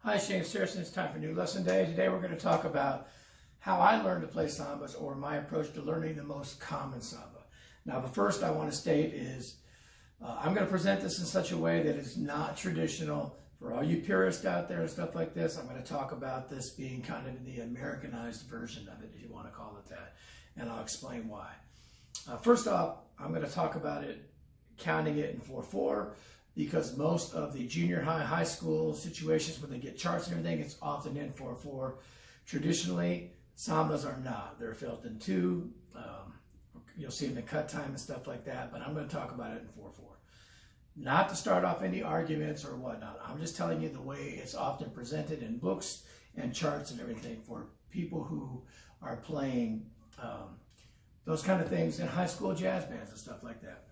Hi, JamesAnimalHarrison. It's time for a new lesson day. Today we're going to talk about how I learned to play sambas, or my approach to learning the most common samba. Now, the first I want to state is I'm going to present this in such a way that is not traditional. For all you purists out there and stuff like this, I'm going to talk about this being kind of the Americanized version of it, if you want to call it that, and I'll explain why. First off, I'm going to talk about it, counting it in 4/4. Because most of the junior high school situations when they get charts and everything, it's often in 4/4. Traditionally, sambas are not. They're felt in 2. You'll see them in cut time and stuff like that, but I'm going to talk about it in 4/4. Not to start off any arguments or whatnot. I'm just telling you the way it's often presented in books and charts and everything for people who are playing those kind of things in high school jazz bands and stuff like that.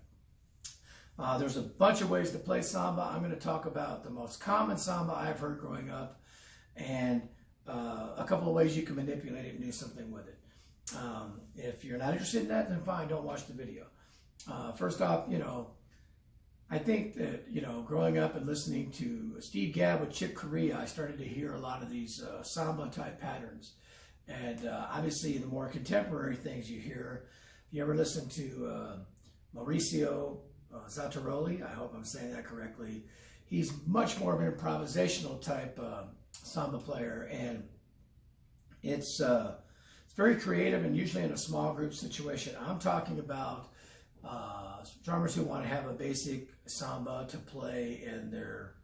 There's a bunch of ways to play samba. I'm going to talk about the most common samba I've heard growing up, and a couple of ways you can manipulate it and do something with it. If you're not interested in that, then fine, don't watch the video. First off, I think that, growing up and listening to Steve Gadd with Chick Corea, I started to hear a lot of these samba type patterns. And obviously the more contemporary things you hear, if you ever listen to Mauricio Zottarelli, I hope I'm saying that correctly. He's much more of an improvisational type samba player, and it's very creative and usually in a small group situation. I'm talking about drummers who want to have a basic samba to play in their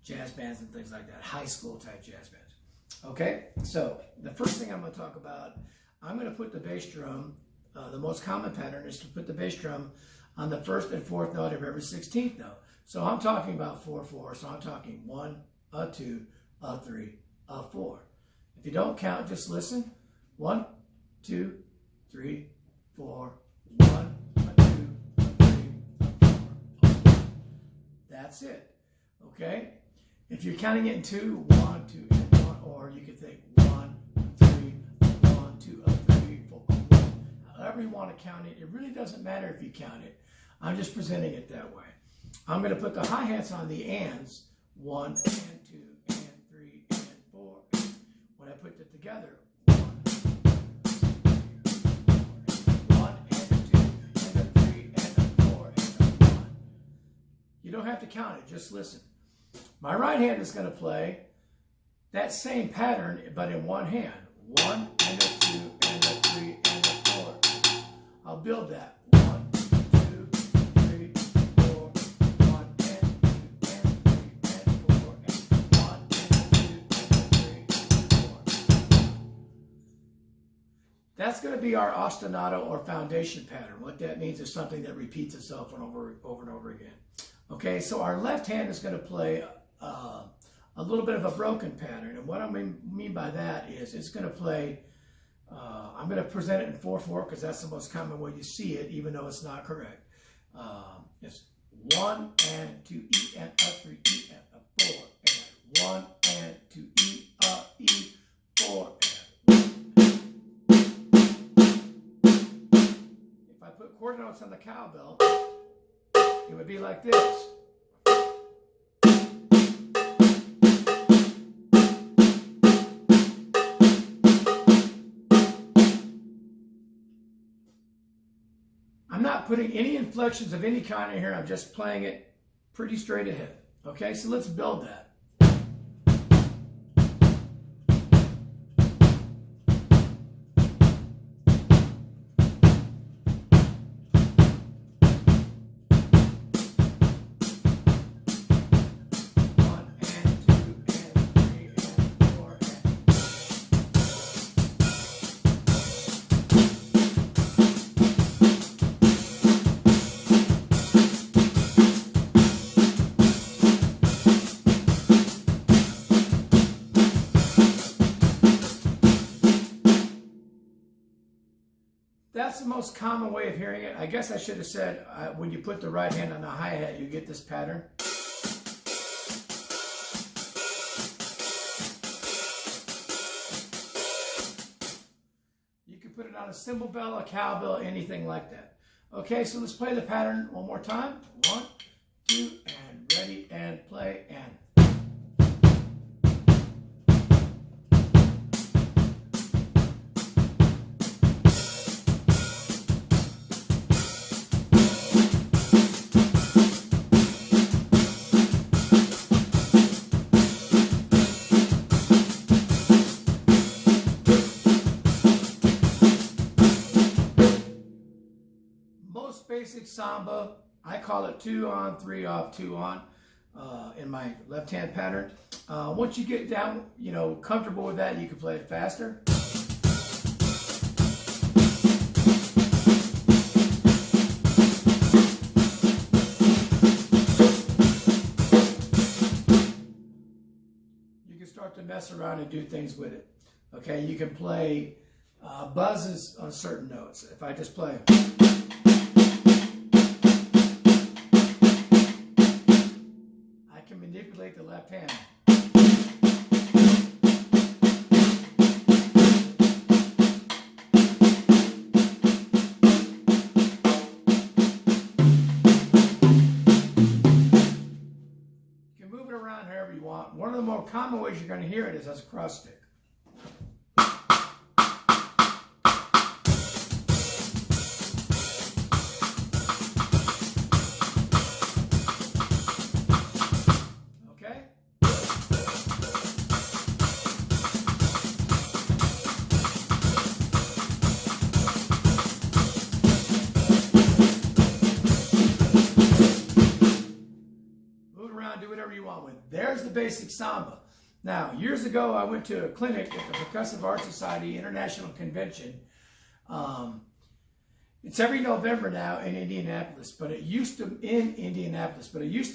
jazz bands and things like that, high school type jazz bands. Okay, so the first thing I'm going to talk about, I'm going to put the bass drum. The most common pattern is to put the bass drum on the 1st and 4th note of every 16th note. So I'm talking about 4/4. So I'm talking 1, 2, 3, 4. If you don't count, just listen. 1, 2, 3, 4. 1, 2, 3, 4. That's it. Okay. If you're counting it in 2, 1, 2, and 1, or you could think 1, 3, 1, 2, 3, 4, 1. However you want to count it, it really doesn't matter if you count it. I'm just presenting it that way. I'm going to put the hi-hats on the ands, 1 and 2 and 3 and 4. When I put it together, 1, 1 and 2 and a 3 and a 4 and a 1. You don't have to count it, just listen. My right hand is going to play that same pattern, but in one hand. 1 and a 2 and a 3 and a 4. I'll build that. 1, 2, 3, 4, 1 and 2 and 3 and 4, and 1 and 2 and 3 and 4. That's going to be our ostinato or foundation pattern. What that means is something that repeats itself over and over again. Okay, so our left hand is going to play a little bit of a broken pattern, and what I mean by that is it's going to play. I'm going to present it in 4/4 because that's the most common way you see it, even though it's not correct. It's 1 and 2 E and a 3 E and a 4 and 1 and 2 E E 4 and 1. If I put quarter notes on the cowbell, it would be like this. I'm not putting any inflections of any kind in here. I'm just playing it pretty straight ahead. Okay, so let's build that. That's the most common way of hearing it. I guess I should have said when you put the right hand on the hi-hat, you get this pattern. You can put it on a cymbal bell, a cowbell, anything like that. Okay, so let's play the pattern one more time. 1, 2, and ready, and play, and. basic samba. I call it 2 on, 3 off, 2 on in my left-hand pattern. Once you get down, comfortable with that, you can play it faster. You can start to mess around and do things with it. Okay, you can play buzzes on certain notes. If I just play, I can manipulate the left hand. You can move it around however you want. One of the more common ways you're going to hear it is as a cross stick. Do whatever you want with. There's the basic samba. Now, years ago, I went to a clinic at the Percussive Art Society International Convention. It's every November now in Indianapolis, but it used to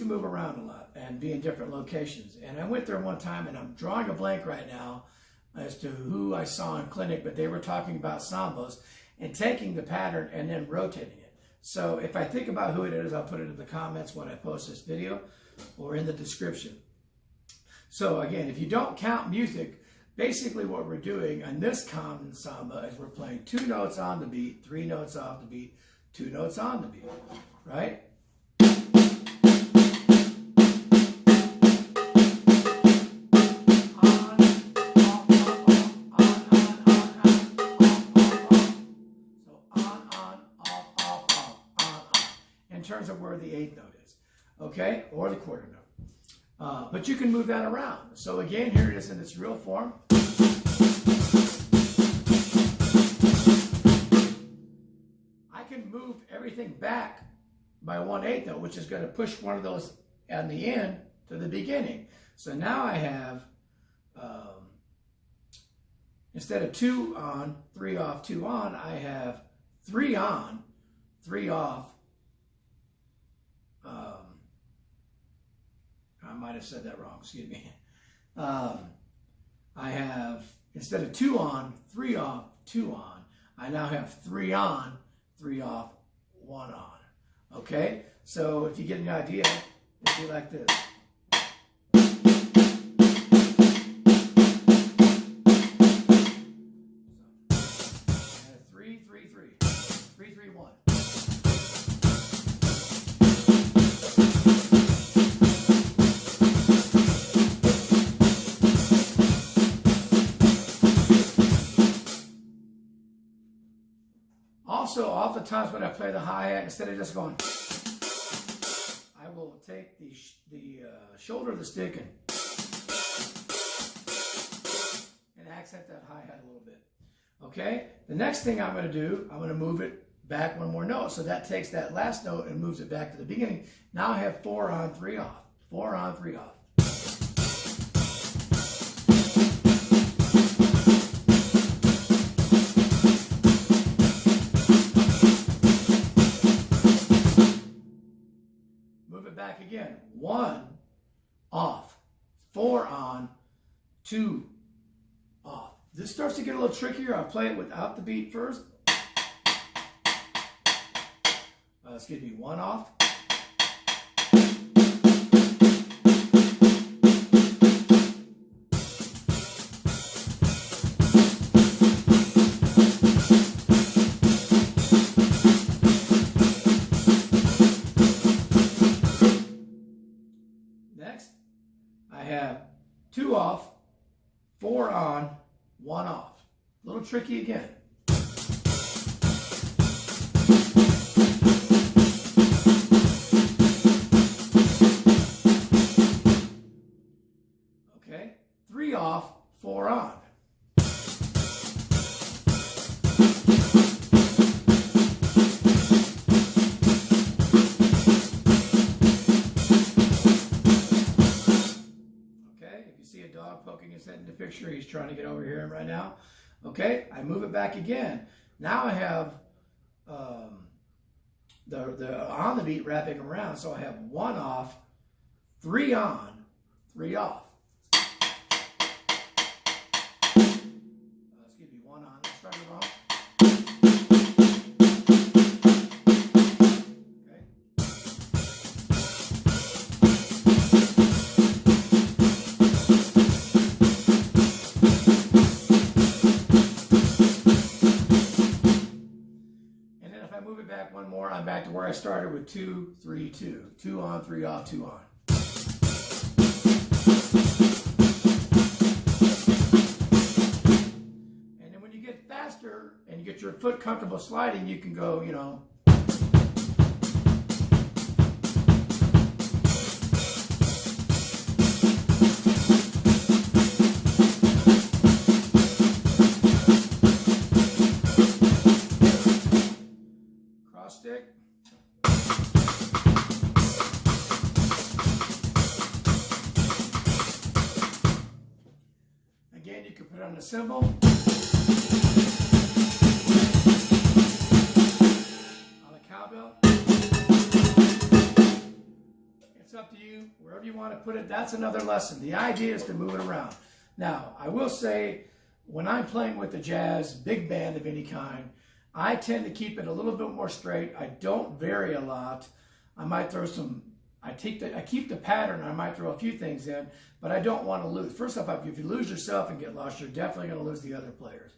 move around a lot and be in different locations. And I went there one time, and I'm drawing a blank right now as to who I saw in clinic, but they were talking about sambas and taking the pattern and then rotating it. So if I think about who it is, I'll put it in the comments when I post this video or in the description. So again, if you don't count music, basically what we're doing on this common samba is we're playing 2 notes on the beat, 3 notes off the beat, 2 notes on the beat, right? In terms of where the 8th note is, okay, or the quarter note. But you can move that around. So again, here it is in its real form. I can move everything back by 1/8 note, which is going to push one of those at the end to the beginning. So now I have, instead of 2 on, 3 off, 2 on, I have 3 on, 3 off. I might have said that wrong, excuse me. I have, instead of 2 on, 3 off, 2 on, I now have 3 on, 3 off, 1 on. Okay? So if you get an idea, it'll be like this. So, 3, 3, 3. 3, 3, 1. Also, oftentimes when I play the hi-hat, instead of just going, I will take the shoulder of the stick and accent that hi-hat a little bit. Okay? The next thing I'm going to do, I'm going to move it back 1 more note. So that takes that last note and moves it back to the beginning. Now I have 4 on, 3 off. 4 on, 3 off. Back again, 1 off, 4 on, 2 off. This starts to get a little trickier. I'll play it without the beat first. Excuse me, 1 off. Next, I have 2 off, 4 on, 1 off. A little tricky again. Okay, 3 off, 4 on. you see a dog poking his head in the picture, he's trying to get over here right now. Okay, I move it back again. Now I have the on the beat wrapping around, so I have 1 off, 3 on, 3 off. Excuse me, 1 on. Let's start it wrong. Okay. And then if I move it back 1 more, I'm back to where I started with 2, 3, 2. 2 on, 3 off, 2 on. And you get your foot comfortable sliding, you can go, you know. Cross stick. Again, you can put it on a cymbal. It's up to you, wherever you want to put it. That's another lesson. The idea is to move it around. Now, I will say, when I'm playing with a jazz big band of any kind, I tend to keep it a little bit more straight. I don't vary a lot. I might throw some, I keep the pattern, I might throw a few things in, but I don't want to lose. First off, if you lose yourself and get lost, you're definitely going to lose the other players.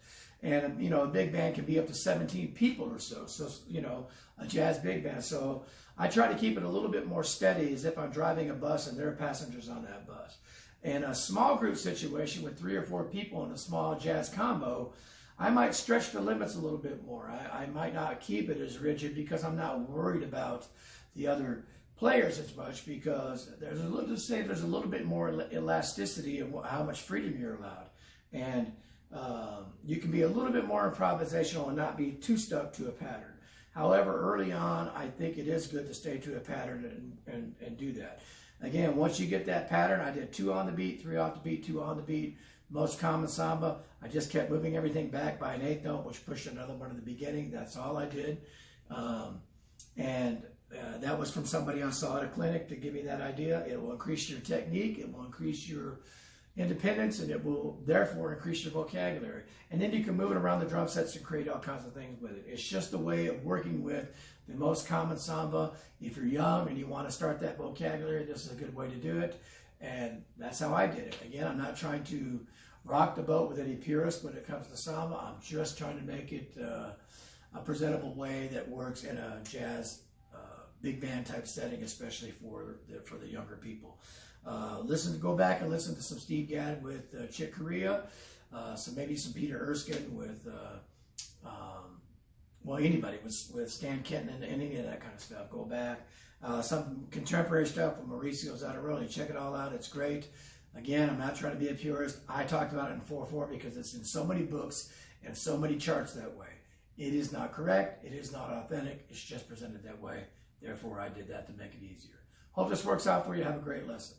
And, you know, a big band can be up to 17 people or so. So, you know, a jazz big band. So I try to keep it a little bit more steady, as if I'm driving a bus and there are passengers on that bus. In a small group situation with 3 or 4 people in a small jazz combo, I might stretch the limits a little bit more. I might not keep it as rigid because I'm not worried about the other players as much, because there's a little bit more elasticity of how much freedom you're allowed. And you can be a little bit more improvisational and not be too stuck to a pattern. However, early on, I think it is good to stay to a pattern and do that. Again, once you get that pattern, I did 2 on the beat, 3 off the beat, 2 on the beat. Most common samba, I just kept moving everything back by an 8th note, which pushed another one at the beginning. That's all I did. That was from somebody I saw at a clinic to give me that idea. It will increase your technique. It will increase your independence, and it will therefore increase your vocabulary. And then you can move it around the drum sets and create all kinds of things with it. It's just a way of working with the most common samba. If you're young and you want to start that vocabulary, this is a good way to do it. And that's how I did it. Again, I'm not trying to rock the boat with any purists when it comes to samba. I'm just trying to make it a presentable way that works in a jazz big band type setting, especially for the younger people. Go back and listen to some Steve Gadd with Chick Corea, maybe some Peter Erskine with, anybody with Stan Kenton and any of that kind of stuff. Go back. Some contemporary stuff with Mauricio Zottarelli. Check it all out. It's great. Again, I'm not trying to be a purist. I talked about it in 4/4 because it's in so many books and so many charts that way. It is not correct. It is not authentic. It's just presented that way. Therefore, I did that to make it easier. Hope this works out for you. Have a great lesson.